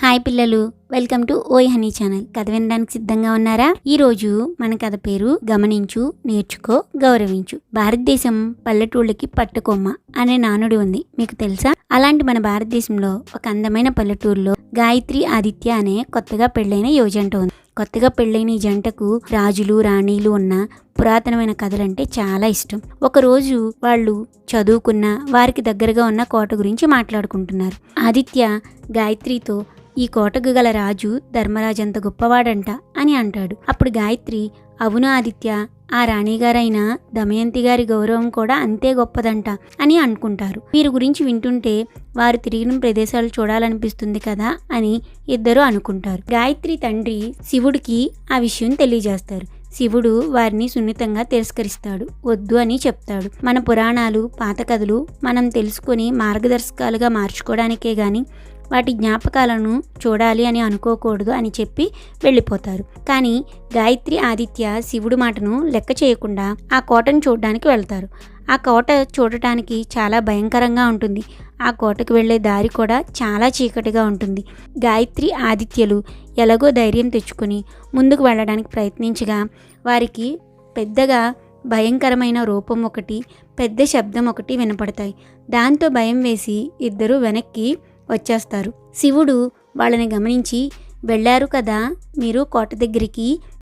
Hi పిల్లలు, welcome to ఓయ్ honey channel. కథ వినడానికి సిద్ధంగా ఉన్నారా? ఈ రోజు మన కథ పేరు గమనించు, నేర్చుకో, గౌరవించు. భారతదేశం పల్లెటూళ్ళకి పట్టుకొమ్మ అనే నానుడి ఉంది, మీకు తెలుసా? అలాంటి మన భారతదేశంలో ఒక అందమైన పల్లెటూరులో గాయత్రి, ఆదిత్య అనే కొత్తగా పెళ్ళైన యువజంట ఉంది. కొత్తగా పెళ్ళైన ఈ జంటకు రాజులు, రాణీలు ఉన్న పురాతనమైన కథలంటే చాలా ఇష్టం. ఒకరోజు వాళ్ళు చదువుకున్న వారికి దగ్గరగా ఉన్న కోట గురించి మాట్లాడుకుంటున్నారు. ఆదిత్య గాయత్రితో, ఈ కోటకు గల రాజు ధర్మరాజు అంత గొప్పవాడంట అని అంటాడు. అప్పుడు గాయత్రి, అవును ఆదిత్య, ఆ రాణిగారైన దమయంతి గారి గౌరవం కూడా అంతే గొప్పదంట అని అనుకుంటారు. వీరి గురించి వింటుంటే వారు తిరిగిన ప్రదేశాలు చూడాలనిపిస్తుంది కదా అని ఇద్దరు అనుకుంటారు. గాయత్రి తండ్రి శివుడికి ఆ విషయం తెలియజేస్తారు. శివుడు వారిని సున్నితంగా తిరస్కరిస్తాడు, వద్దు అని చెప్తాడు. మన పురాణాలు, పాత కథలు మనం తెలుసుకొని మార్గదర్శకాలుగా మార్చుకోవడానికే గాని వాటి జ్ఞాపకాలను చూడాలి అని అనుకోకూడదు అని చెప్పి వెళ్ళిపోతారు. కానీ గాయత్రి, ఆదిత్య శివుడి మాటను లెక్క చేయకుండా ఆ కోటను చూడడానికి వెళ్తారు. ఆ కోట చూడటానికి చాలా భయంకరంగా ఉంటుంది. ఆ కోటకు వెళ్లే దారి కూడా చాలా చీకటిగా ఉంటుంది. గాయత్రి, ఆదిత్యలు ఎలాగో ధైర్యం తెచ్చుకొని ముందుకు వెళ్ళడానికి ప్రయత్నించగా వారికి పెద్దగా భయంకరమైన రూపం ఒకటి, పెద్ద శబ్దం ఒకటి వినపడతాయి. దాంతో భయం వేసి ఇద్దరు వెనక్కి వచ్చేస్తారు. శివుడు వాళ్ళని గమనించి, వెళ్ళారు కదా మీరు కోట దగ్గరికి,